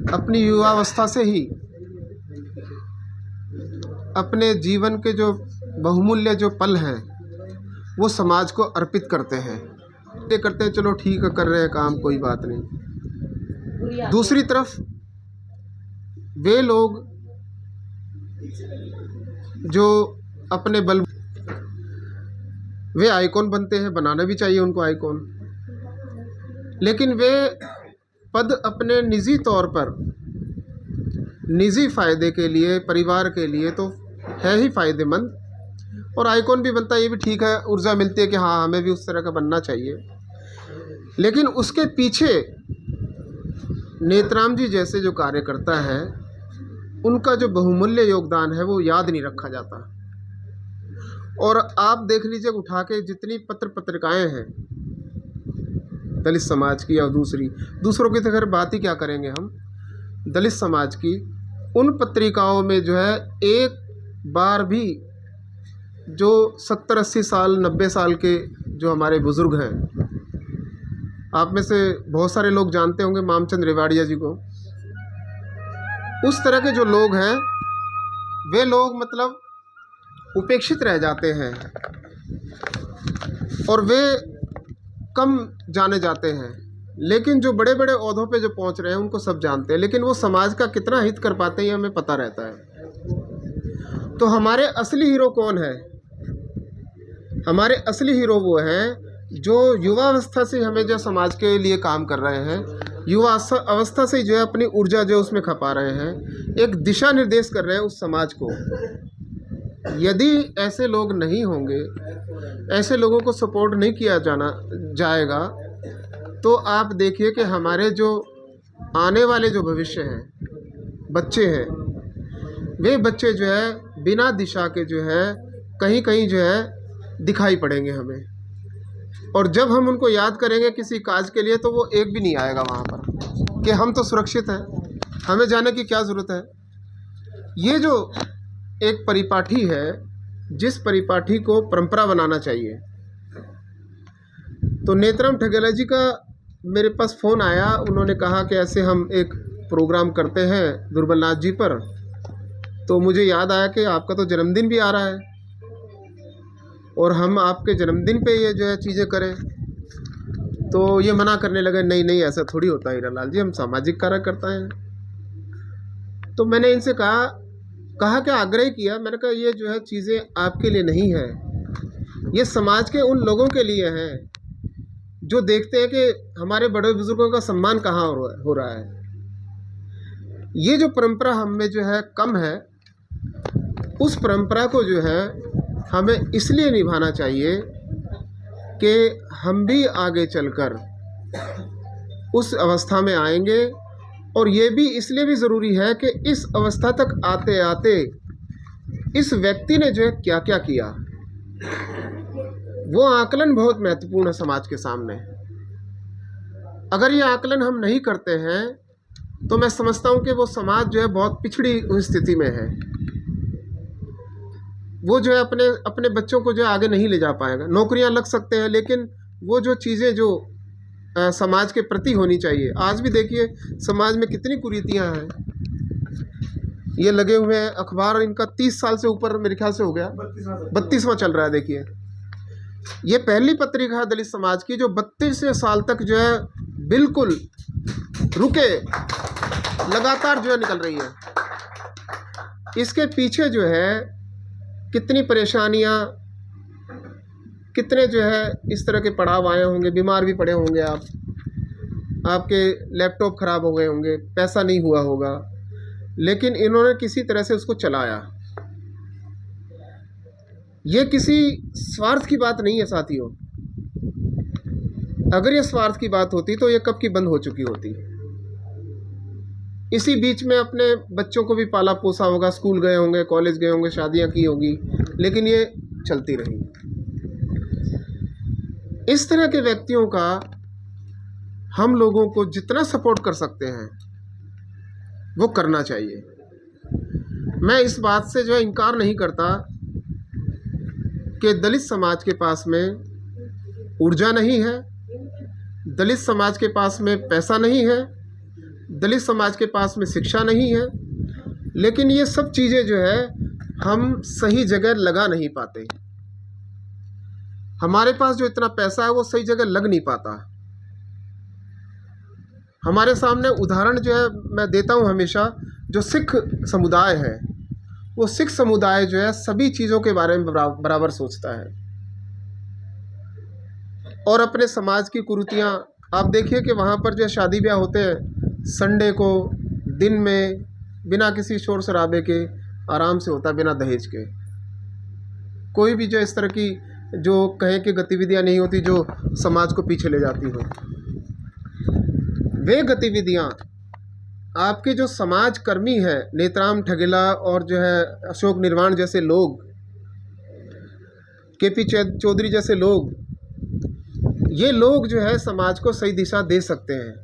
अपनी युवावस्था से ही अपने जीवन के जो बहुमूल्य जो पल हैं वो समाज को अर्पित करते हैं। ये करते हैं, चलो ठीक है, कर रहे हैं काम, कोई बात नहीं। दूसरी तरफ वे लोग जो अपने बल वे आइकॉन बनते हैं, बनाना भी चाहिए उनको आइकॉन, लेकिन वे पद अपने निजी तौर पर निजी फ़ायदे के लिए, परिवार के लिए तो है ही फ़ायदेमंद, और आइकॉन भी बनता है, ये भी ठीक है, ऊर्जा मिलती है कि हाँ हमें भी उस तरह का बनना चाहिए। लेकिन उसके पीछे नेत्राम जी जैसे जो कार्यकर्ता है उनका जो बहुमूल्य योगदान है वो याद नहीं रखा जाता। और आप देख लीजिए, उठा के जितनी पत्र पत्रिकाएं हैं दलित समाज की या दूसरों की तो खैर बात ही क्या करेंगे हम, दलित समाज की उन पत्रिकाओं में जो है एक बार भी जो 70-80 साल 90 साल के जो हमारे बुज़ुर्ग हैं, आप में से बहुत सारे लोग जानते होंगे मामचंद रेवाड़िया जी को, उस तरह के जो लोग हैं वे लोग मतलब उपेक्षित रह जाते हैं और वे कम जाने जाते हैं। लेकिन जो बड़े बड़े ओहदों पे जो पहुंच रहे हैं उनको सब जानते हैं, लेकिन वो समाज का कितना हित कर पाते हैं ये हमें पता रहता है। तो हमारे असली हीरो कौन है? हमारे असली हीरो वो हैं जो युवावस्था से हमें जो समाज के लिए काम कर रहे हैं, युवा अवस्था से जो है अपनी ऊर्जा जो उसमें खपा रहे हैं, एक दिशा निर्देश कर रहे हैं उस समाज को। यदि ऐसे लोग नहीं होंगे, ऐसे लोगों को सपोर्ट नहीं किया जाएगा, तो आप देखिए कि हमारे जो आने वाले जो भविष्य हैं, बच्चे हैं, वे बच्चे जो है बिना दिशा के जो है कहीं कहीं जो है दिखाई पड़ेंगे हमें। और जब हम उनको याद करेंगे किसी काज के लिए तो वो एक भी नहीं आएगा वहाँ पर कि हम तो सुरक्षित हैं, हमें जाने की क्या ज़रूरत है। ये जो एक परिपाठी है, जिस परिपाठी को परंपरा बनाना चाहिए, तो नेत्राम ठगेला जी का मेरे पास फ़ोन आया, उन्होंने कहा कि ऐसे हम एक प्रोग्राम करते हैं दुर्बलनाथ जी पर, तो मुझे याद आया कि आपका तो जन्मदिन भी आ रहा है और हम आपके जन्मदिन पे ये जो है चीज़ें करें। तो ये मना करने लगे, नहीं नहीं ऐसा थोड़ी होता है हीरालाल जी, हम सामाजिक कार्यकर्ता हैं। तो मैंने इनसे कहा कि आग्रह किया, मैंने कहा ये जो है चीज़ें आपके लिए नहीं है, ये समाज के उन लोगों के लिए हैं जो देखते हैं कि हमारे बड़े बुजुर्गों का सम्मान कहाँ हो रहा है। ये जो परंपरा हम में जो है कम है, उस परंपरा को जो है हमें इसलिए निभाना चाहिए कि हम भी आगे चलकर उस अवस्था में आएंगे। और ये भी इसलिए भी ज़रूरी है कि इस अवस्था तक आते आते इस व्यक्ति ने जो है क्या क्या किया, वो आकलन बहुत महत्वपूर्ण है समाज के सामने। अगर ये आकलन हम नहीं करते हैं तो मैं समझता हूँ कि वो समाज जो है बहुत पिछड़ी हुई स्थिति में है। वो जो है अपने बच्चों को जो है आगे नहीं ले जा पाएगा। नौकरियां लग सकते हैं, लेकिन वो जो चीज़ें जो समाज के प्रति होनी चाहिए, आज भी देखिए समाज में कितनी कुरीतियां हैं। ये लगे हुए हैं अखबार, इनका 30 साल से ऊपर मेरे ख्याल से हो गया, 32वां चल रहा है। देखिए ये पहली पत्रिका है दलित समाज की जो 32 साल तक जो है बिल्कुल रुके लगातार जो है निकल रही है। इसके पीछे जो है कितनी परेशानियां, कितने जो है इस तरह के पड़ाव आए होंगे, बीमार भी पड़े होंगे आप, आपके लैपटॉप ख़राब हो गए होंगे, पैसा नहीं हुआ होगा, लेकिन इन्होंने किसी तरह से उसको चलाया। ये किसी स्वार्थ की बात नहीं है साथियों। अगर ये स्वार्थ की बात होती तो ये कब की बंद हो चुकी होती। इसी बीच में अपने बच्चों को भी पाला पोसा होगा, स्कूल गए होंगे, कॉलेज गए होंगे, शादियां की होगी, लेकिन ये चलती रही। इस तरह के व्यक्तियों का हम लोगों को जितना सपोर्ट कर सकते हैं वो करना चाहिए। मैं इस बात से जो है इनकार नहीं करता कि दलित समाज के पास में ऊर्जा नहीं है, दलित समाज के पास में पैसा नहीं है, दलित समाज के पास में शिक्षा नहीं है, लेकिन ये सब चीज़ें जो है हम सही जगह लगा नहीं पाते। हमारे पास जो इतना पैसा है वो सही जगह लग नहीं पाता। हमारे सामने उदाहरण जो है मैं देता हूँ हमेशा, जो सिख समुदाय है, वो सिख समुदाय जो है सभी चीज़ों के बारे में बराबर सोचता है। और अपने समाज की कुरीतियाँ आप देखिए कि वहाँ पर जो शादी ब्याह होते हैं संडे को दिन में बिना किसी शोर शराबे के आराम से होता है, बिना दहेज के। कोई भी जो इस तरह की जो कहे कि गतिविधियाँ नहीं होती जो समाज को पीछे ले जाती हो। वे गतिविधियाँ आपके जो समाज कर्मी है, नेत्राम ठगेला और जो है अशोक निर्वाण जैसे लोग, केपी चौधरी जैसे लोग, ये लोग जो है समाज को सही दिशा दे सकते हैं।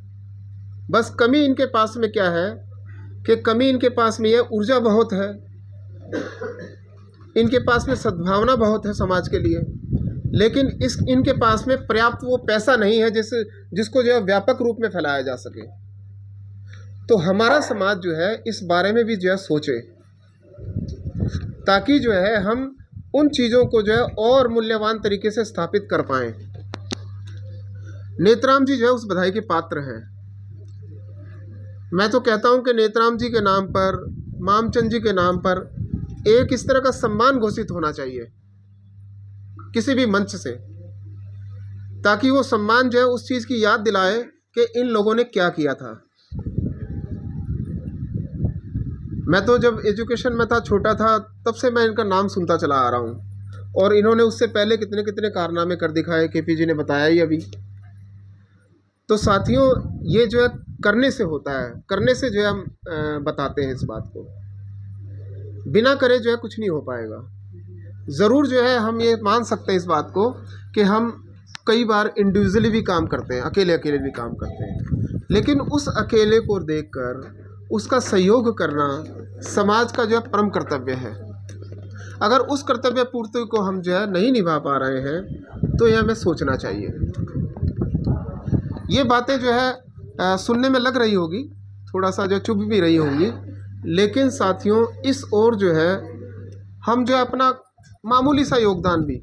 बस कमी इनके पास में क्या है कि कमी इनके पास में ये ऊर्जा बहुत है, इनके पास में सद्भावना बहुत है समाज के लिए, लेकिन इनके पास में पर्याप्त वो पैसा नहीं है जिसको जो है व्यापक रूप में फैलाया जा सके। तो हमारा समाज जो है इस बारे में भी जो है सोचे, ताकि जो है हम उन चीज़ों को जो है और मूल्यवान तरीके से स्थापित कर पाएँ। नेत्राम जी जो है उस बधाई के पात्र हैं। मैं तो कहता हूं कि नेत्राम जी के नाम पर, मामचंद जी के नाम पर एक इस तरह का सम्मान घोषित होना चाहिए किसी भी मंच से, ताकि वो सम्मान जो है उस चीज़ की याद दिलाए कि इन लोगों ने क्या किया था। मैं तो जब एजुकेशन में था, छोटा था, तब से मैं इनका नाम सुनता चला आ रहा हूँ, और इन्होंने उससे पहले कितने कितने कारनामे कर दिखाए, केपी जी ने बताया ही अभी। तो साथियों, ये जो है करने से होता है, करने से जो है हम बताते हैं इस बात को। बिना करे जो है कुछ नहीं हो पाएगा। ज़रूर जो है हम ये मान सकते हैं इस बात को कि हम कई बार इंडिविजुअली भी काम करते हैं, अकेले अकेले भी काम करते हैं, लेकिन उस अकेले को देखकर उसका सहयोग करना समाज का जो है परम कर्तव्य है। अगर उस कर्तव्य पूर्ति को हम जो है नहीं निभा पा रहे हैं तो ये हमें सोचना चाहिए। ये बातें जो है सुनने में लग रही होगी, थोड़ा सा जो चुभ भी रही होंगी, लेकिन साथियों इस ओर जो है हम जो अपना मामूली सा योगदान भी,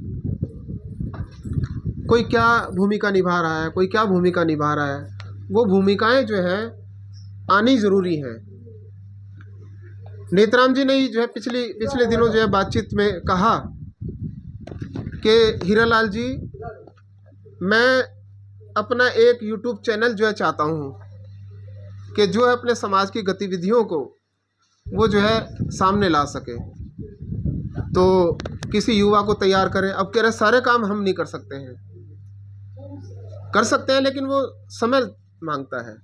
कोई क्या भूमिका निभा रहा है, कोई क्या भूमिका निभा रहा है, वो भूमिकाएं जो है आनी ज़रूरी है। नेत्राम जी ने जो है पिछले दिनों जो है बातचीत में कहा कि हीरालाल जी, मैं अपना एक YouTube चैनल जो है चाहता हूँ कि जो है अपने समाज की गतिविधियों को वो जो है सामने ला सके, तो किसी युवा को तैयार करें। अब कह रहे सारे काम हम नहीं कर सकते हैं, कर सकते हैं लेकिन वो समय मांगता है।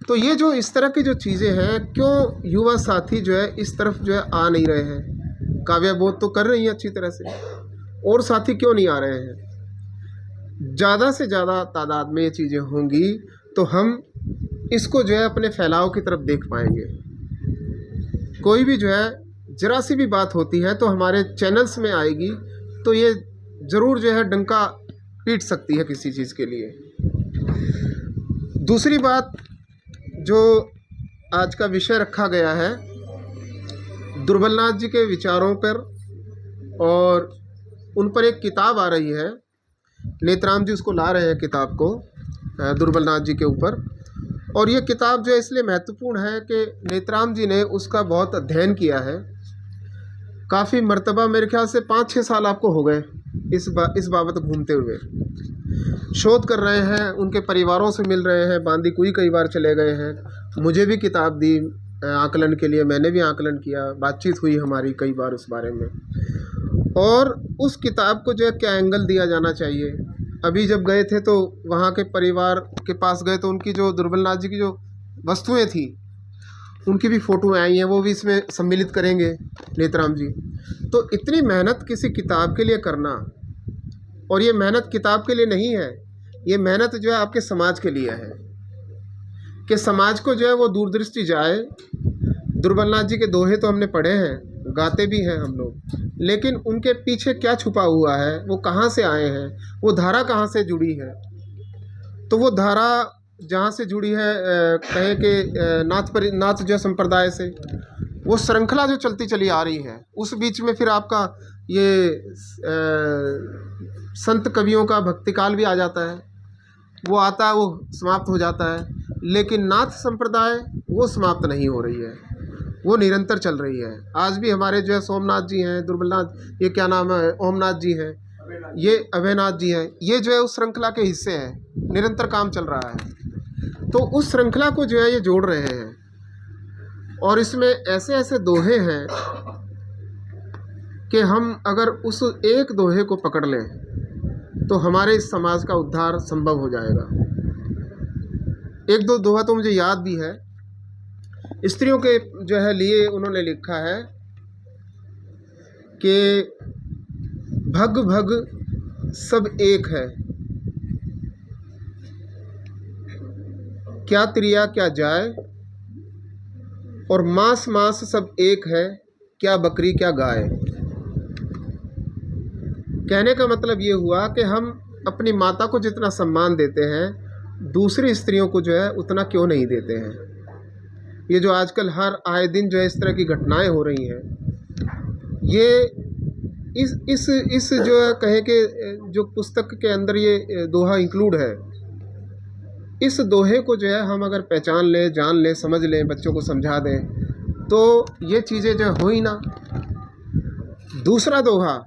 तो ये जो इस तरह की जो चीज़ें हैं, क्यों युवा साथी जो है इस तरफ जो है आ नहीं रहे हैं? काव्या बोध तो कर रही है अच्छी तरह से, और साथी क्यों नहीं आ रहे हैं? ज़्यादा से ज़्यादा तादाद में ये चीज़ें होंगी तो हम इसको जो है अपने फैलाव की तरफ देख पाएंगे। कोई भी जो है जरा सी भी बात होती है तो हमारे चैनल्स में आएगी, तो ये ज़रूर जो है डंका पीट सकती है किसी चीज़ के लिए। दूसरी बात जो आज का विषय रखा गया है, दुर्बलनाथ जी के विचारों पर, और उन पर एक किताब आ रही है, नेत्राम जी उसको ला रहे हैं किताब को दुर्बलनाथ जी के ऊपर। और ये किताब जो है इसलिए महत्वपूर्ण है कि नेत्राम जी ने उसका बहुत अध्ययन किया है, काफ़ी मर्तबा, मेरे ख्याल से 5-6 साल आपको हो गए इस बाबत घूमते हुए, शोध कर रहे हैं, उनके परिवारों से मिल रहे हैं, बांदीकुई कई बार चले गए हैं, मुझे भी किताब दी आकलन के लिए, मैंने भी आकलन किया, बातचीत हुई हमारी कई बार उस बारे में। और उस किताब को जो है क्या एंगल दिया जाना चाहिए। अभी जब गए थे तो वहाँ के परिवार के पास गए तो उनकी जो दुर्बलनाथ जी की जो वस्तुएं थी उनकी भी फ़ोटो आई हैं, वो भी इसमें सम्मिलित करेंगे नेत्राम जी। तो इतनी मेहनत किसी किताब के लिए करना, और ये मेहनत किताब के लिए नहीं है, ये मेहनत जो है आपके समाज के लिए है, कि समाज को जो है वो दूरदृष्टि जाए। दुर्बलनाथ जी के दोहे तो हमने पढ़े हैं, गाते भी हैं हम लोग, लेकिन उनके पीछे क्या छुपा हुआ है, वो कहाँ से आए हैं, वो धारा कहाँ से जुड़ी है। तो वो धारा जहाँ से जुड़ी है कहें कि नाथ जो संप्रदाय से, वो श्रृंखला जो चलती चली आ रही है, उस बीच में फिर आपका ये संत कवियों का भक्तिकाल भी आ जाता है, वो आता है, वो समाप्त हो जाता है। लेकिन नाथ संप्रदाय वो समाप्त नहीं हो रही है, वो निरंतर चल रही है। आज भी हमारे जो है सोमनाथ जी हैं, दुर्बलनाथ, ये क्या नाम है, ओमनाथ जी हैं, ये अभयनाथ जी हैं, ये जो है उस श्रृंखला के हिस्से हैं, निरंतर काम चल रहा है। तो उस श्रृंखला को जो है ये जोड़ रहे हैं, और इसमें ऐसे ऐसे दोहे हैं कि हम अगर उस एक दोहे को पकड़ लें तो हमारे इस समाज का उद्धार संभव हो जाएगा। एक दो दोहा तो मुझे याद भी है, स्त्रियों के जो है लिए उन्होंने लिखा है कि भग भग सब एक है, क्या त्रिया क्या जाए, और मांस मांस सब एक है, क्या बकरी क्या गाय। कहने का मतलब ये हुआ कि हम अपनी माता को जितना सम्मान देते हैं, दूसरी स्त्रियों को जो है उतना क्यों नहीं देते हैं। ये जो आजकल हर आए दिन जो है इस तरह की घटनाएं हो रही हैं, ये इस जो है कहें कि जो पुस्तक के अंदर ये दोहा इंक्लूड है, इस दोहे को जो है हम अगर पहचान लें, जान लें, समझ लें, बच्चों को समझा दें, तो ये चीज़ें जो हो ही ना। दूसरा दोहा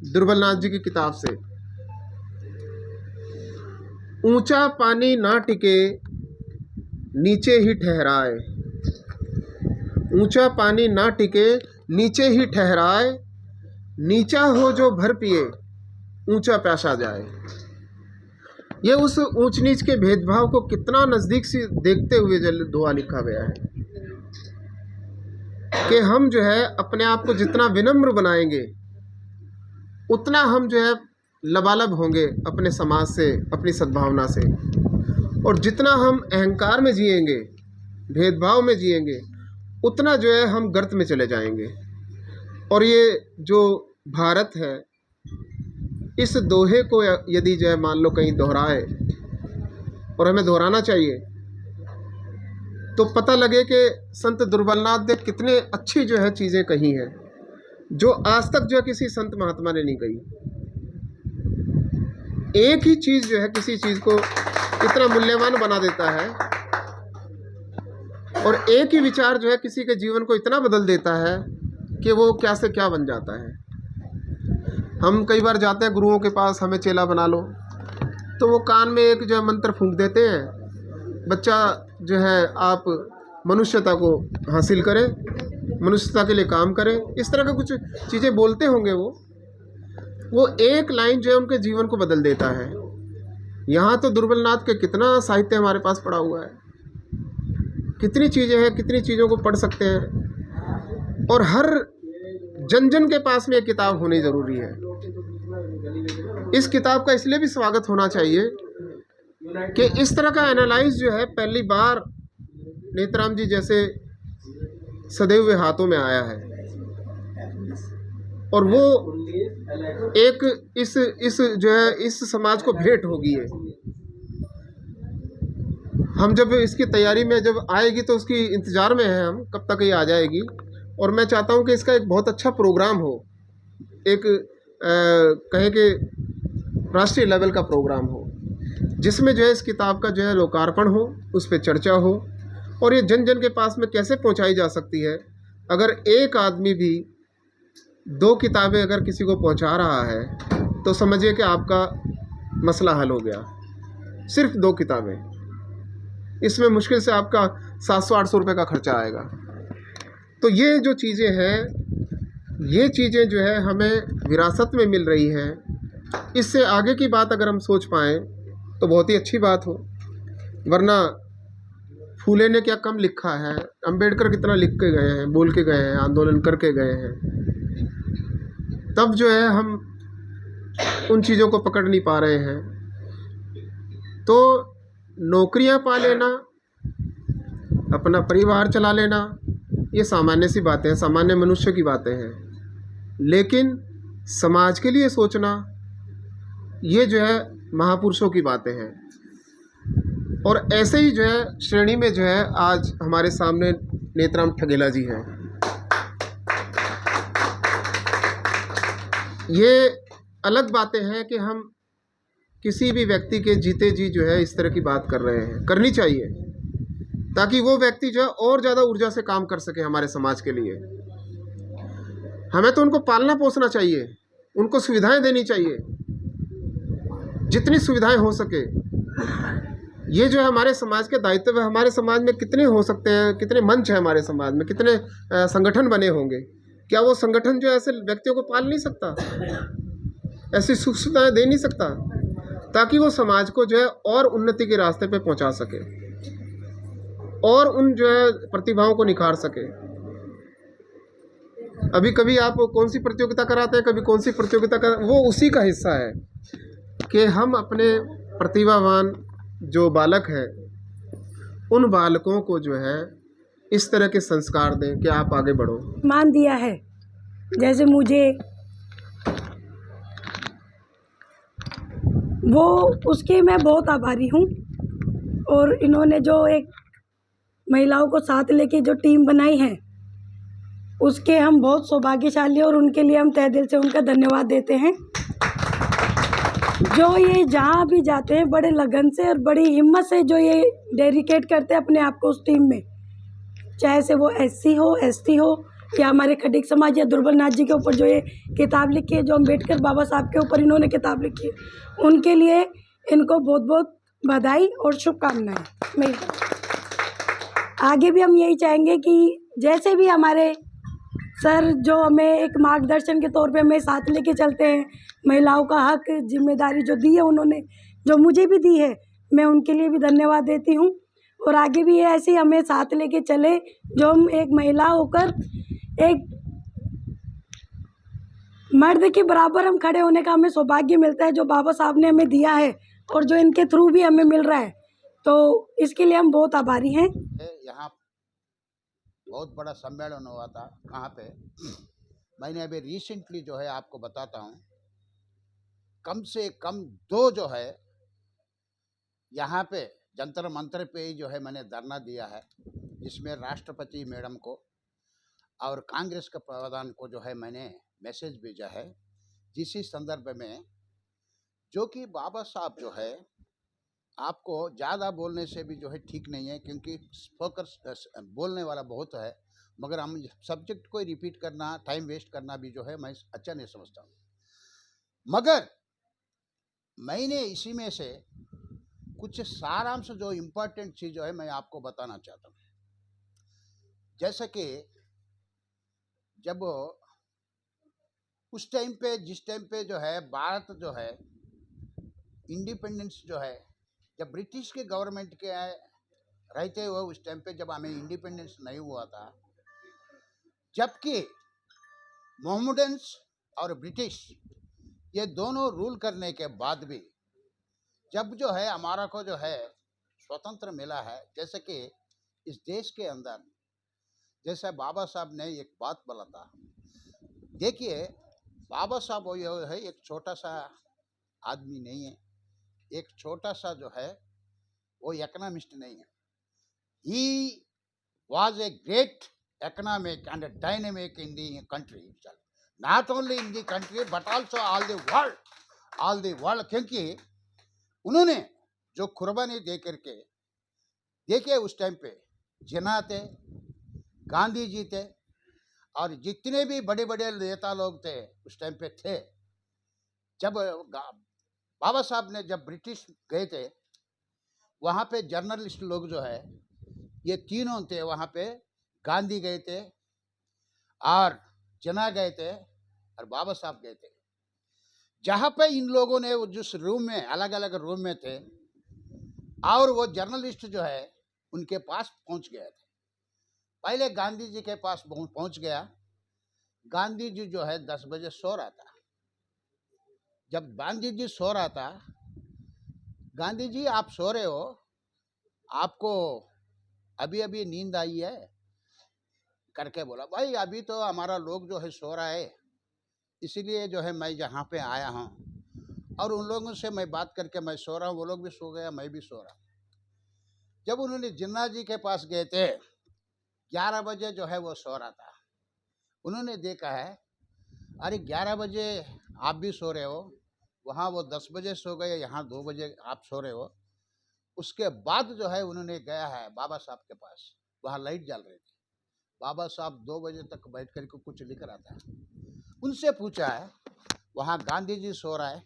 दुर्बलनाथ जी की किताब से, ऊंचा पानी ना टिके नीचे ही ठहराए, ऊंचा पानी ना टिके नीचे ही ठहराए, नीचा हो जो भर पिए ऊंचा प्यासा जाए। ये उस ऊंच नीच के भेदभाव को कितना नज़दीक से देखते हुए दोहा लिखा गया है कि हम जो है अपने आप को जितना विनम्र बनाएंगे, उतना हम जो है लबालब होंगे अपने समाज से, अपनी सद्भावना से। और जितना हम अहंकार में जिएंगे, भेदभाव में जिएंगे, उतना जो है हम गर्त में चले जाएंगे। और ये जो भारत है, इस दोहे को यदि जो है मान लो कहीं दोहराए, और हमें दोहराना चाहिए, तो पता लगे कि संत दुर्बलनाथ ने कितने अच्छी जो है चीज़ें कही हैं, जो आज तक जो है किसी संत महात्मा ने नहीं कही। एक ही चीज़ जो है किसी चीज़ को इतना मूल्यवान बना देता है, और एक ही विचार जो है किसी के जीवन को इतना बदल देता है कि वो क्या से क्या बन जाता है। हम कई बार जाते हैं गुरुओं के पास, हमें चेला बना लो, तो वो कान में एक जो है मंत्र फूंक देते हैं, बच्चा जो है आप मनुष्यता को हासिल करें, मनुष्यता के लिए काम करें, इस तरह का कुछ चीज़ें बोलते होंगे। वो एक लाइन जो है उनके जीवन को बदल देता है। यहाँ तो दुर्बलनाथ के कितना साहित्य हमारे पास पड़ा हुआ है, कितनी चीज़ें हैं, कितनी चीज़ों को पढ़ सकते हैं, और हर जन जन के पास में एक किताब होनी ज़रूरी है। इस किताब का इसलिए भी स्वागत होना चाहिए कि इस तरह का एनालाइज जो है पहली बार नेत्राम जी जैसे सदैव हुए हाथों में आया है, और वो एक इस जो है इस समाज को भेंट होगी है। हम जब इसकी तैयारी में जब आएगी तो उसकी इंतज़ार में है हम, कब तक ये आ जाएगी। और मैं चाहता हूँ कि इसका एक बहुत अच्छा प्रोग्राम हो, एक कहें कि राष्ट्रीय लेवल का प्रोग्राम हो, जिसमें जो है इस किताब का जो है लोकार्पण हो, उस पर चर्चा हो, और ये जन जन के पास में कैसे पहुंचाई जा सकती है। अगर एक आदमी भी 2 किताबें अगर किसी को पहुंचा रहा है, तो समझिए कि आपका मसला हल हो गया। सिर्फ 2 किताबें, इसमें मुश्किल से आपका 700-800 रुपये का खर्चा आएगा। तो ये जो चीज़ें हैं, ये चीज़ें जो है हमें विरासत में मिल रही हैं। इससे आगे की बात अगर हम सोच पाएँ तो बहुत ही अच्छी बात हो, वरना फूले ने क्या कम लिखा है, अंबेडकर कितना लिख के गए हैं, बोल के गए हैं, आंदोलन करके गए हैं। तब जो है हम उन चीज़ों को पकड़ नहीं पा रहे हैं। तो नौकरियां पा लेना, अपना परिवार चला लेना, ये सामान्य सी बातें हैं, सामान्य मनुष्य की बातें हैं। लेकिन समाज के लिए सोचना, ये जो है महापुरुषों की बातें हैं। और ऐसे ही जो है श्रेणी में जो है आज हमारे सामने नेत्राम ठगेला जी हैं। ये अलग बातें हैं कि हम किसी भी व्यक्ति के जीते जी जो है इस तरह की बात कर रहे हैं, करनी चाहिए ताकि वो व्यक्ति जो है और ज़्यादा ऊर्जा से काम कर सके हमारे समाज के लिए। हमें तो उनको पालना पोसना चाहिए, उनको सुविधाएं देनी चाहिए, जितनी सुविधाएं हो सके। ये जो है हमारे समाज के दायित्व है। हमारे समाज में कितने हो सकते हैं, कितने मंच है हमारे समाज में, कितने संगठन बने होंगे, क्या वो संगठन जो है ऐसे व्यक्तियों को पाल नहीं सकता, ऐसी सुख सुविधाएं दे नहीं सकता ताकि वो समाज को जो है और उन्नति के रास्ते पे पहुंचा सके और उन जो है प्रतिभाओं को निखार सके। अभी कभी आप कौन सी प्रतियोगिता कराते हैं, कभी कौन सी प्रतियोगिता कर, वो उसी का हिस्सा है कि हम अपने प्रतिभावान जो बालक हैं उन बालकों को जो है इस तरह के संस्कार दें कि आप आगे बढ़ो। मान दिया है, जैसे मुझे वो उसके मैं बहुत आभारी हूँ। और इन्होंने जो एक महिलाओं को साथ लेके जो टीम बनाई है उसके हम बहुत सौभाग्यशाली, और उनके लिए हम तहे दिल से उनका धन्यवाद देते हैं। जो ये जहाँ भी जाते हैं बड़े लगन से और बड़ी हिम्मत से जो ये डेडिकेट करते हैं अपने आप को उस टीम में, चाहे से वो एससी हो, एसटी हो, या हमारे खटीक समाज या दुर्बल नाथ जी के ऊपर जो ये किताब लिखी है, जो अम्बेडकर बाबा साहब के ऊपर इन्होंने किताब लिखी है, उनके लिए इनको बहुत बहुत बधाई और शुभकामनाएं मेरी तरफ। आगे भी हम यही चाहेंगे कि जैसे भी हमारे सर जो हमें एक मार्गदर्शन के तौर पे हमें साथ लेके चलते हैं, महिलाओं का हक जिम्मेदारी जो दी है उन्होंने, जो मुझे भी दी है, मैं उनके लिए भी धन्यवाद देती हूँ। और आगे भी ये ऐसे ही हमें साथ लेके चले, जो हम एक महिला होकर एक मर्द के बराबर हम खड़े होने का हमें सौभाग्य मिलता है, जो बाबा साहब ने हमें दिया है और जो इनके थ्रू भी हमें मिल रहा है, तो इसके लिए हम बहुत आभारी हैं। यहाँ बहुत बड़ा सम्मेलन हुआ था, कहाँ पे मैंने अभी रिसेंटली जो है आपको बताता हूँ, कम से कम 2 जो है यहाँ पे जंतर मंतर पे ही जो है मैंने धरना दिया है, जिसमें राष्ट्रपति मैडम को और कांग्रेस के प्रधान को जो है मैंने मैसेज भेजा है, जिस संदर्भ में जो कि बाबा साहब जो है आपको ज़्यादा बोलने से भी जो है ठीक नहीं है, क्योंकि फोकस बोलने वाला बहुत है, मगर हम सब्जेक्ट को रिपीट करना, टाइम वेस्ट करना भी जो है मैं अच्छा नहीं समझता हूँ। मगर मैंने इसी में से कुछ सारांश जो इम्पोर्टेंट चीज़ जो है मैं आपको बताना चाहता हूँ। जैसे कि जब उस टाइम पे, जिस टाइम पे जो है भारत जो है इंडिपेंडेंस जो है, जब ब्रिटिश के गवर्नमेंट के रहते हुए उस टाइम पे जब हमें इंडिपेंडेंस नहीं हुआ था, जबकि मोहम्मडन्स और ब्रिटिश ये दोनों रूल करने के बाद भी जब जो है हमारा को जो है स्वतंत्र मिला है, जैसे कि इस देश के अंदर जैसे बाबा साहब ने एक बात बोला था, देखिए बाबा साहब वो है एक छोटा सा आदमी नहीं है, एक छोटा सा जो है वो इकोनॉमिस्ट नहीं है। ही was a great economic and a dynamic in the country itself, not only in the country but also all the world, क्योंकि उन्होंने जो कुर्बानी दे करके, देखिए उस टाइम पे जिन्ना थे, गांधी जी थे, और जितने भी बड़े बड़े नेता लोग थे उस टाइम पे थे। जब बाबा साहब ने जब ब्रिटिश गए थे, वहाँ पे जर्नलिस्ट लोग जो है ये तीनों थे, वहाँ पे गांधी गए थे और जिन्ना गए थे और बाबा साहब गए थे। जहाँ पे इन लोगों ने जिस रूम में, अलग अलग रूम में थे, और वो जर्नलिस्ट जो है उनके पास पहुँच गए थे। पहले गांधी जी के पास पहुँच गया। गांधी जी जो है 10 बजे सो रहा था। जब गांधी जी सो रहा था, गांधी जी आप सो रहे हो, आपको अभी अभी नींद आई है करके बोला। भाई अभी तो हमारा लोग जो है सो रहा है, इसीलिए जो है मैं यहाँ पे आया हूँ और उन लोगों से मैं बात करके मैं सो रहा हूँ, वो लोग भी सो गया, मैं भी सो रहा हूँ। जब उन्होंने जिन्ना जी के पास गए थे, 11 बजे जो है वो सो रहा था। उन्होंने देखा है, अरे 11 बजे आप भी सो रहे हो, वहाँ वो 10 बजे सो गए, यहाँ 2 बजे आप सो रहे हो। उसके बाद जो है उन्होंने गया है बाबा साहब के पास, वहाँ लाइट जल रही थी। बाबा साहब 2 बजे तक बैठ कर के कुछ लिख रहा था। उनसे पूछा है, वहाँ गांधी जी सो रहा है,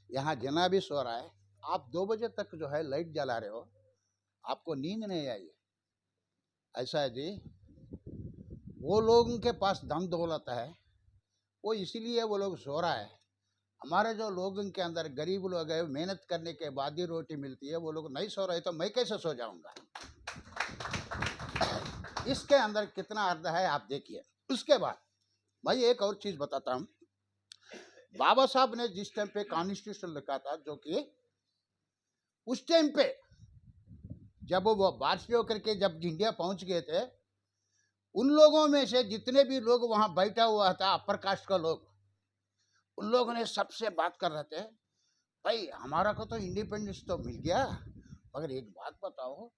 यहाँ जिन्ना भी सो रहा है, आप 2 बजे तक जो है लाइट जला रहे हो, आपको नींद नहीं आई? ऐसा है जी, वो लोगों के पास धन दौलत है, वो इसीलिए वो लोग सो रहा है। हमारे जो लोगों के अंदर गरीब लोग हैं, मेहनत करने के बाद ही रोटी मिलती है, वो लोग नहीं सो रहे तो मैं कैसे सो जाऊंगा? इसके अंदर कितना अर्थ है आप देखिए। उसके बाद मैं एक और चीज बताता हूँ। बाबा साहब ने जिस टाइम पे कॉन्स्टिट्यूशन लिखा था, जो कि उस टाइम पे जब वो बादशाह होकर के जब इंडिया पहुंच गए थे, उन लोगों में से जितने भी लोग वहां बैठा हुआ था अपर कास्ट का लोग, उन लोगों ने सबसे बात कर रहे थे, भाई हमारा को तो इंडिपेंडेंस तो मिल गया, मगर एक बात बताओ,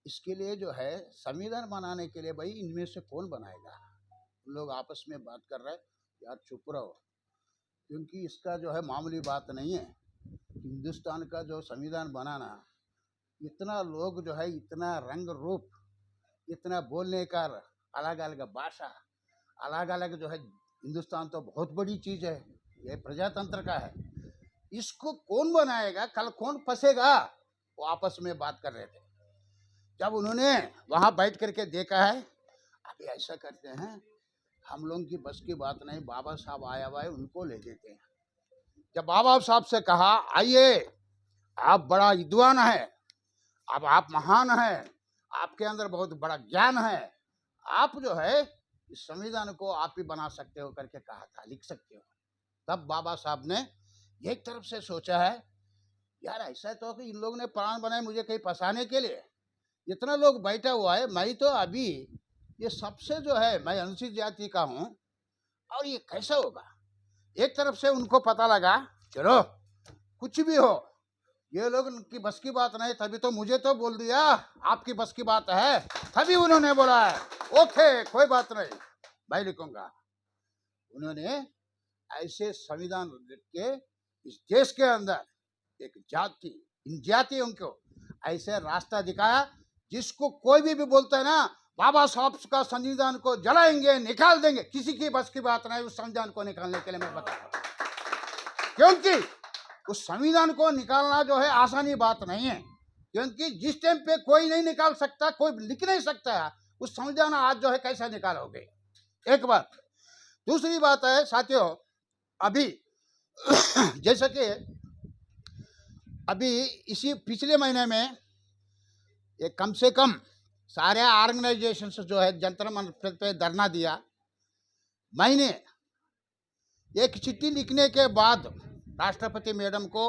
इसके लिए जो है संविधान बनाने के लिए भाई इनमें से कौन बनाएगा? उन लोग आपस में बात कर रहे, यार चुप रहो, क्योंकि इसका जो है मामूली बात नहीं है। हिंदुस्तान का जो संविधान बनाना, इतना लोग जो है, इतना रंग रूप, इतना बोलने का अलग अलग भाषा, अलग अलग जो है, हिंदुस्तान तो बहुत बड़ी चीज़ है, ये प्रजातंत्र का है, इसको कौन बनाएगा, कल कौन फंसेगा? वो आपस में बात कर रहे थे। जब उन्होंने वहाँ बैठ करके देखा है, अभी ऐसा करते हैं, हम लोगों की बस की बात नहीं, बाबा साहब आया हुआ है, उनको ले देते हैं। जब बाबा साहब से कहा, आइए, आप बड़ा विद्वान है, अब आप महान हैं, आपके अंदर बहुत बड़ा ज्ञान है, आप जो है इस संविधान को आप ही बना सकते हो करके कहा था, लिख सकते हो। तब बाबा साहब ने एक तरफ से सोचा है, यार ऐसा तो कि इन लोगों ने प्लान बनाए मुझे कहीं फंसाने के लिए, इतना लोग बैठा हुआ है, मैं तो अभी ये सबसे जो है, मैं अनुसूचित जाति का हूँ, और ये कैसा होगा? एक तरफ से उनको पता लगा, चलो कुछ भी हो, ये लोग की बस की बात नहीं, तभी तो मुझे तो बोल दिया आपकी बस की बात है, तभी उन्होंने बोला है ओके कोई बात नहीं, मैं लिखूंगा। उन्होंने ऐसे संविधान के इस देश के अंदर एक जाति, इन जातियों को ऐसे रास्ता दिखाया, जिसको कोई भी बोलता है ना, बाबा साहब का संविधान को जलाएंगे, निकाल देंगे, किसी की बस की बात नहीं उस संविधान को निकालने के लिए। मैं बता रहा हूं, क्योंकि उस संविधान को निकालना जो है आसानी बात नहीं है, क्योंकि जिस टाइम पे कोई नहीं निकाल सकता, कोई लिख नहीं सकता, उस संविधान आज जो है कैसे निकालोगे? एक बात। दूसरी बात है साथियों, अभी जैसा कि अभी इसी पिछले महीने में ये कम से कम सारे ऑर्गेनाइजेशन जो है जंतर मंतर पे धरना दिया। मैंने एक चिट्ठी लिखने के बाद राष्ट्रपति मैडम को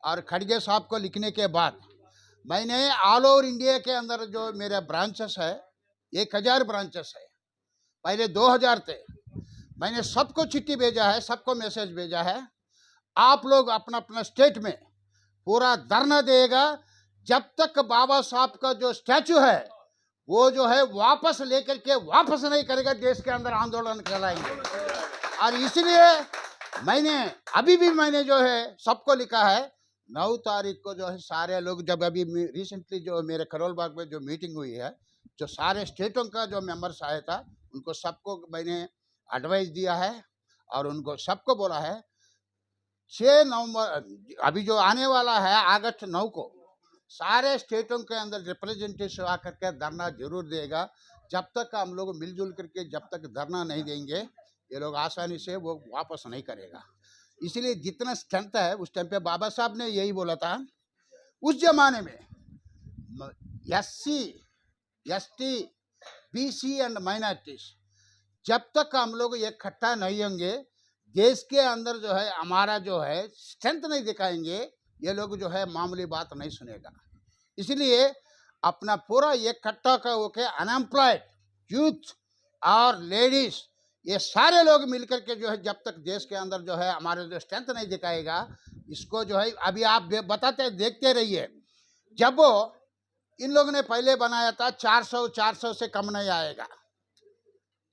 और खड़गे साहब को लिखने के बाद मैंने ऑल ओवर इंडिया के अंदर जो मेरे ब्रांचेस है, 1000 ब्रांचेस है, पहले 2000 थे, मैंने सबको चिट्ठी भेजा है, सबको मैसेज भेजा है, आप लोग अपना अपना स्टेट में पूरा धरना देगा जब तक बाबा साहब का जो स्टैचू है वो जो है वापस लेकर के वापस नहीं करेगा, देश के अंदर आंदोलन कराएंगे। और इसलिए मैंने जो है सबको लिखा है, 9 तारीख को जो है सारे लोग, जब अभी रिसेंटली जो मेरे करोल बाग में जो मीटिंग हुई है, जो सारे स्टेटों का जो मेंबर्स आया था, उनको सबको मैंने एडवाइस दिया है और उनको सबको बोला है 6 नवंबर अभी जो आने वाला है अगस्त 9 को सारे स्टेटों के अंदर रिप्रेजेंटेटिव आकर के धरना जरूर देगा। जब तक हम लोग मिलजुल करके जब तक धरना नहीं देंगे, ये लोग आसानी से वो वापस नहीं करेगा। इसलिए जितना स्ट्रेंथ है, उस टाइम पे बाबा साहब ने यही बोला था, उस जमाने में SC, ST, BC and minorities जब तक हम लोग इकट्ठा नहीं होंगे, देश के अंदर जो है हमारा जो है स्ट्रेंथ नहीं दिखाएंगे, ये लोग जो है मामूली बात नहीं सुनेगा। इसलिए अपना पूरा इकट्ठा का होके अनएम्प्लॉयड यूथ और लेडीज, ये सारे लोग मिलकर के जो है जब तक देश के अंदर जो है हमारे जो स्ट्रेंथ नहीं दिखाएगा, इसको जो है अभी आप बताते देखते रहिए, जब वो इन लोगों ने पहले बनाया था 400 से कम नहीं आएगा।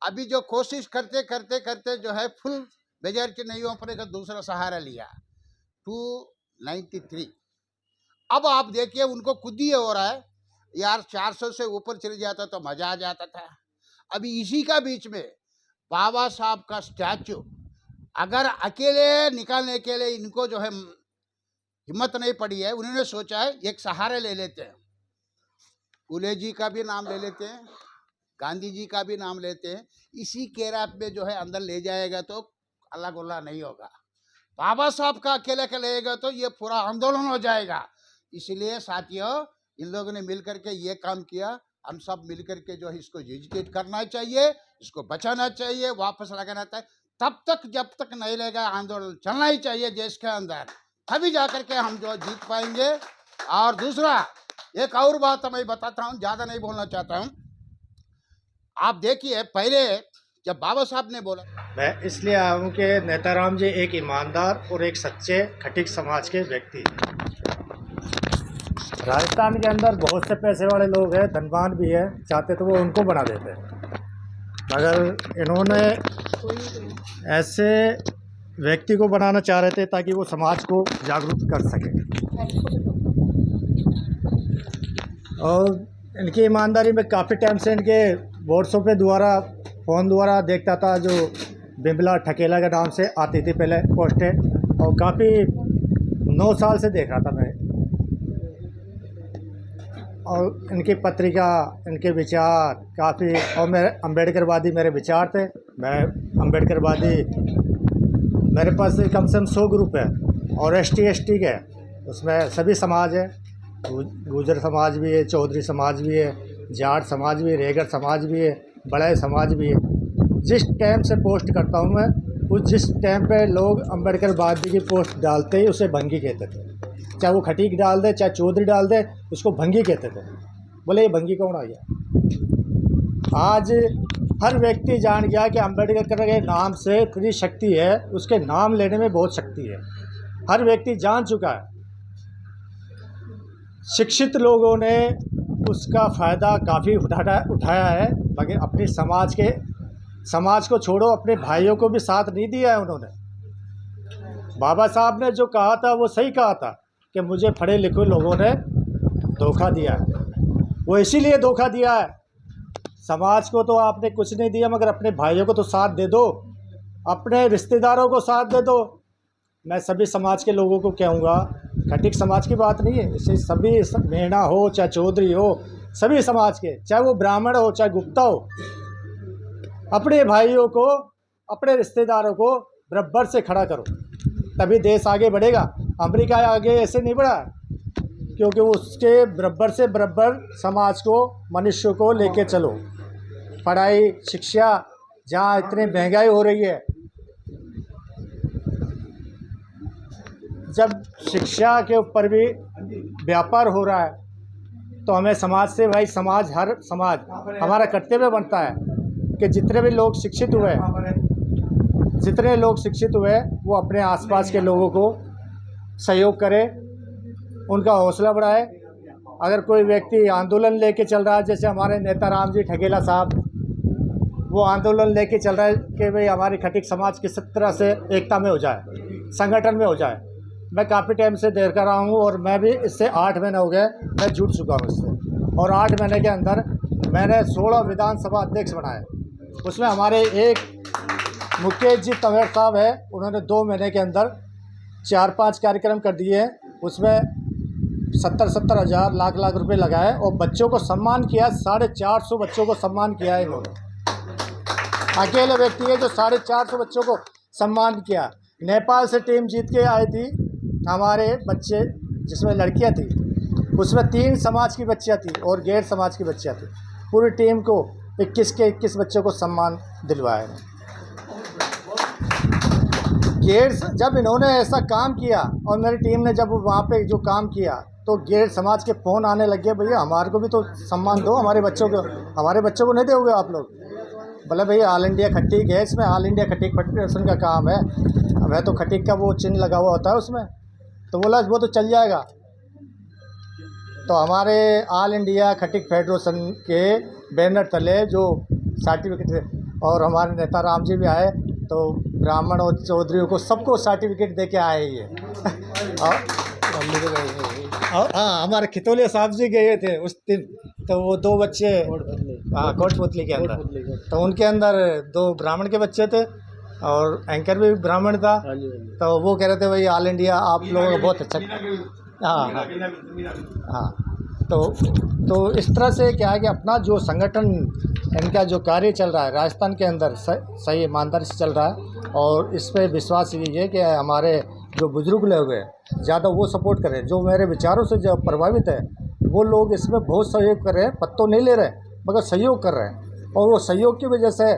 अभी जो कोशिश करते करते करते जो है फुल मेजॉरिटी नहीं हो पाएगा, दूसरा सहारा लिया 293। अब आप देखिए उनको खुद ही हो रहा है यार 400 से ऊपर चले जाता तो मजा आ जाता था। अभी इसी का बीच में बाबा साहब का स्टैचू अगर अकेले निकालने के लिए इनको जो है हिम्मत नहीं पड़ी है, उन्होंने सोचा है एक सहारा ले लेते हैं, फुले जी का भी नाम ले लेते हैं, गांधी जी का भी नाम लेते हैं, इसी केराप में जो है अंदर ले जाएगा तो अल्लाह गुल्ला नहीं होगा। बाबा साहब का अकेले के लेगा तो ये पूरा आंदोलन हो जाएगा। इसलिए साथियों इन लोगों ने मिल करके ये काम किया। हम सब मिल करके जो है इसको एजुकेट करना चाहिए, इसको बचाना चाहिए, वापस लगाना चाहिए। तब तक जब तक नहीं लेगा आंदोलन चलना ही चाहिए देश के अंदर, तभी जा करके हम जो जीत पाएंगे। और दूसरा एक और बात मैं बताता हूँ, ज़्यादा नहीं बोलना चाहता हूँ। आप देखिए पहले जब बाबा साहब ने बोला, मैं इसलिए आया हूँ कि नेताराम जी एक ईमानदार और एक सच्चे खटीक समाज के व्यक्ति हैं। राजस्थान के अंदर बहुत से पैसे वाले लोग हैं, धनवान भी है, चाहते तो वो उनको बना देते हैं, मगर इन्होंने ऐसे व्यक्ति को बनाना चाह रहे थे ताकि वो समाज को जागरूक कर सके। और इनकी ईमानदारी में काफ़ी टाइम से इनके व्हाट्सएप पे द्वारा फ़ोन द्वारा देखता था, जो बिमला ठकेला के नाम से आती थी पहले पोस्टें, और काफ़ी 9 साल से देख रहा था मैं। और इनकी पत्रिका, इनके विचार काफ़ी, और मेरे अम्बेडकरवादी मेरे विचार थे। मैं अम्बेडकरवादी, मेरे पास कम से कम 100 ग्रुप है और ST के, उसमें सभी समाज है, गुजर समाज भी है, चौधरी समाज भी है, जाट समाज भी है, रेगर समाज भी है, बड़े समाज भी है। जिस टाइम से पोस्ट करता हूँ मैं, उस जिस टाइम पे लोग अम्बेडकरवादी की पोस्ट डालते ही उसे भंगी कहते थे, चाहे वो खटीक डाल दे चाहे चौधरी डाल दे, उसको भंगी कहते थे। बोले ये भंगी कौन आ गया? आज हर व्यक्ति जान गया कि अम्बेडकर के नाम से इतनी शक्ति है, उसके नाम लेने में बहुत शक्ति है, हर व्यक्ति जान चुका है। शिक्षित लोगों ने उसका फ़ायदा काफ़ी उठाया है, मगर अपने समाज को छोड़ो, अपने भाइयों को भी साथ नहीं दिया है उन्होंने। बाबा साहब ने जो कहा था वो सही कहा था कि मुझे पढ़े लिखे लोगों ने धोखा दिया है। वो इसीलिए धोखा दिया है, समाज को तो आपने कुछ नहीं दिया, मगर अपने भाइयों को तो साथ दे दो, अपने रिश्तेदारों को साथ दे दो। मैं सभी समाज के लोगों को कहूँगा, खटीक समाज की बात नहीं है, इसे सभी, मेहना हो चाहे चौधरी हो, सभी समाज के, चाहे वो ब्राह्मण हो चाहे गुप्ता हो, अपने भाइयों को, अपने रिश्तेदारों को बराबर से खड़ा करो, तभी देश आगे बढ़ेगा। अमेरिका आगे ऐसे नहीं बढ़ा, क्योंकि उसके बराबर से बराबर समाज को, मनुष्य को लेके चलो। पढ़ाई शिक्षा, जहाँ इतनी महंगाई हो रही है, जब शिक्षा के ऊपर भी व्यापार हो रहा है, तो हमें समाज से, भाई समाज, हर समाज हमारा कर्तव्य बनता है कि जितने लोग शिक्षित हुए वो अपने आसपास के लोगों को सहयोग करें, उनका हौसला बढ़ाए। अगर कोई व्यक्ति आंदोलन लेके चल रहा है, जैसे हमारे नेताराम जी ठकेला साहब, वो आंदोलन लेके चल रहा है कि भाई हमारी खटीक समाज किस तरह से एकता में हो जाए, संगठन में हो जाए। मैं काफ़ी टाइम से देख कर रहा हूँ, और मैं भी इससे 8 महीने हो गए मैं जुड़ चुका हूँ इससे, और 8 महीने के अंदर मैंने 16 विधानसभा अध्यक्ष बनाए। उसमें हमारे एक मुकेश जी तंवर साहब है, उन्होंने 2 महीने के अंदर 4-5 कार्यक्रम कर दिए हैं, उसमें 70-70 हज़ार, लाख रुपए लगाए, और बच्चों को सम्मान किया। 450 बच्चों को सम्मान किया है इन्होंने, अकेले व्यक्ति है जो 450 बच्चों को सम्मान किया। नेपाल से टीम जीत के आई थी हमारे बच्चे, जिसमें लड़कियां थी, उसमें 3 समाज की बच्चियां थी और गैर समाज की बच्चियां थी। पूरी टीम को 21 के 21 बच्चों को सम्मान दिलवाया। जब इन्होंने ऐसा काम किया और मेरी टीम ने जब वहाँ पे जो काम किया, तो गैर समाज के फ़ोन आने लग गए, भैया हमारे को भी तो सम्मान दो, हमारे बच्चों को नहीं दोगे आप लोग? बोले भैया ऑल इंडिया खटीक है, इसमें ऑल इंडिया खटीक फेडरेशन का काम है, वह तो खटीक का वो चिन्ह लगा हुआ होता है उसमें, तो बोला वो तो चल जाएगा। तो हमारे ऑल इंडिया खटिक फेडरेशन के बैनर तले जो सर्टिफिकेट, और हमारे नेता राम जी भी आए, तो ब्राह्मण और चौधरियों को सबको सर्टिफिकेट दे के आए ये। और हाँ, हमारे खितौलिया साहब जी गए थे उस दिन, तो वो 2 बच्चे, हाँ, कोटपुतली के अंदर, तो उनके अंदर 2 ब्राह्मण के बच्चे थे और एंकर भी ब्राह्मण था। तो वो कह रहे थे भाई ऑल इंडिया आप लोगों का बहुत अच्छा। हाँ हाँ हाँ, तो इस तरह से क्या है कि अपना जो संगठन, इनका जो कार्य चल रहा है राजस्थान के अंदर सही ईमानदारी से चल रहा है। और इस पर विश्वास ये है कि हमारे जो बुजुर्ग लोग हैं ज़्यादा वो सपोर्ट कर रहे हैं, जो मेरे विचारों से जो प्रभावित है वो लोग इसमें बहुत सहयोग कर रहे हैं, पत्तों नहीं ले रहे मगर सहयोग कर रहे हैं। और वो सहयोग की वजह से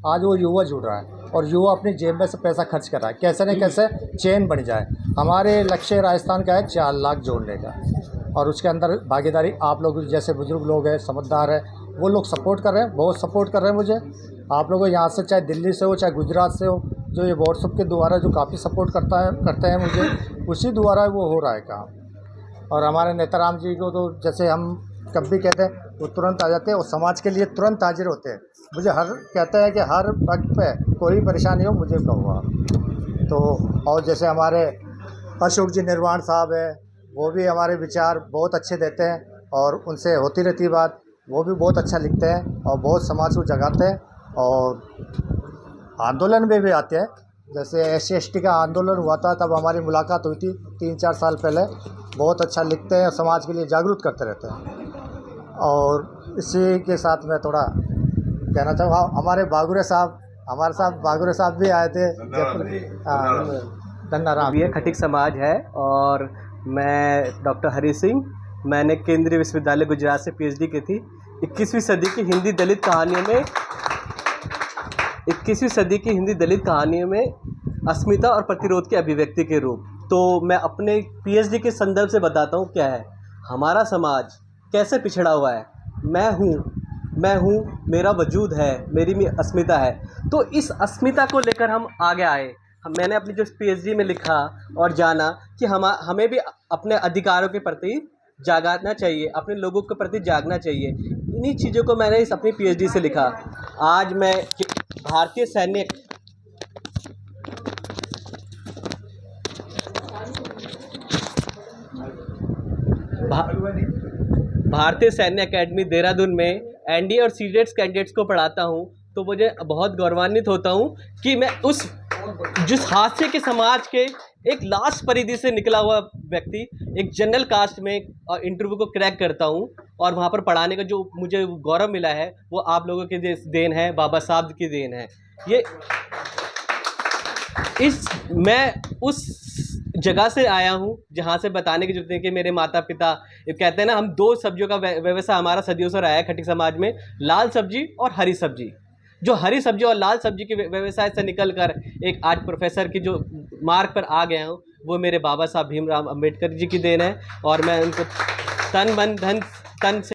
आज वो युवा जुड़ रहा है और युवा अपनी जेब में से पैसा खर्च कर रहा है, कैसे न कैसे चेन बन जाए। हमारे लक्ष्य राजस्थान का है 4 लाख जोड़ने का, और उसके अंदर भागीदारी आप लोग जैसे बुजुर्ग लोग हैं, समझदार है, वो लोग सपोर्ट कर रहे हैं, बहुत सपोर्ट कर रहे हैं मुझे। आप लोग यहाँ से चाहे दिल्ली से हो चाहे गुजरात से हो, जो ये व्हाट्सएप के द्वारा जो काफ़ी सपोर्ट करते हैं मुझे, उसी द्वारा वो हो रहा है काम। और हमारे नेता राम जी को तो जैसे हम कभी कहते हैं वो तुरंत आ जाते हैं और समाज के लिए तुरंत हाजिर होते हैं। मुझे हर कहते हैं कि हर वक्त पे कोई परेशानी हो मुझे कहो। तो और जैसे हमारे अशोक जी निर्वाण साहब है, वो भी हमारे विचार बहुत अच्छे देते हैं और उनसे होती रहती बात। वो भी बहुत अच्छा लिखते हैं और बहुत समाज को जगाते हैं और आंदोलन में भी आते हैं। जैसे SC/ST का आंदोलन हुआ था तब हमारी मुलाकात हुई थी 3-4 साल पहले। बहुत अच्छा लिखते हैं, समाज के लिए जागरूक करते रहते हैं। और इसी के साथ मैं थोड़ा कहना चाहूँगा, हमारे बागुरे साहब, हमारे साथ बागुरे साहब भी आए थे धन्नाराम। ये खटिक समाज है और मैं डॉक्टर हरी सिंह, मैंने केंद्रीय विश्वविद्यालय गुजरात से PhD की थी। 21वीं सदी की हिंदी दलित कहानियों में अस्मिता और प्रतिरोध की अभिव्यक्ति के रूप। तो मैं अपने PhD के संदर्भ से बताता हूँ क्या है हमारा समाज, कैसे पिछड़ा हुआ है। मैं हूँ, मेरा वजूद है, मेरी अस्मिता है। तो इस अस्मिता को लेकर हम आगे आए। मैंने अपनी जो PhD में लिखा और जाना कि हमें भी अपने अधिकारों के प्रति जागना चाहिए, अपने लोगों के प्रति जागना चाहिए। इन्हीं चीज़ों को मैंने इस अपनी PhD से लिखा। आज मैं भारतीय सैन्य अकेडमी देहरादून में NDA और CDETS कैंडिडेट्स को पढ़ाता हूँ। तो मुझे बहुत गौरवान्वित होता हूँ कि मैं जिस हादसे के समाज के एक लास्ट परिधि से निकला हुआ व्यक्ति एक जनरल कास्ट में इंटरव्यू को क्रैक करता हूँ और वहाँ पर पढ़ाने का जो मुझे गौरव मिला है वो आप लोगों की देन है, बाबा साहब की देन है। मैं उस जगह से आया हूँ जहाँ से बताने की जरूरत है कि मेरे माता पिता कहते हैं ना, हम 2 सब्जियों का व्यवसाय हमारा सदियों से रहा है खटिक समाज में, लाल सब्जी और हरी सब्जी। जो हरी सब्जी और लाल सब्जी के व्यवसाय से निकलकर एक आज प्रोफेसर की जो मार्ग पर आ गया हूँ, वो मेरे बाबा साहब भीमराव अंबेडकर जी की देन है। और मैं उनको तन मन धन से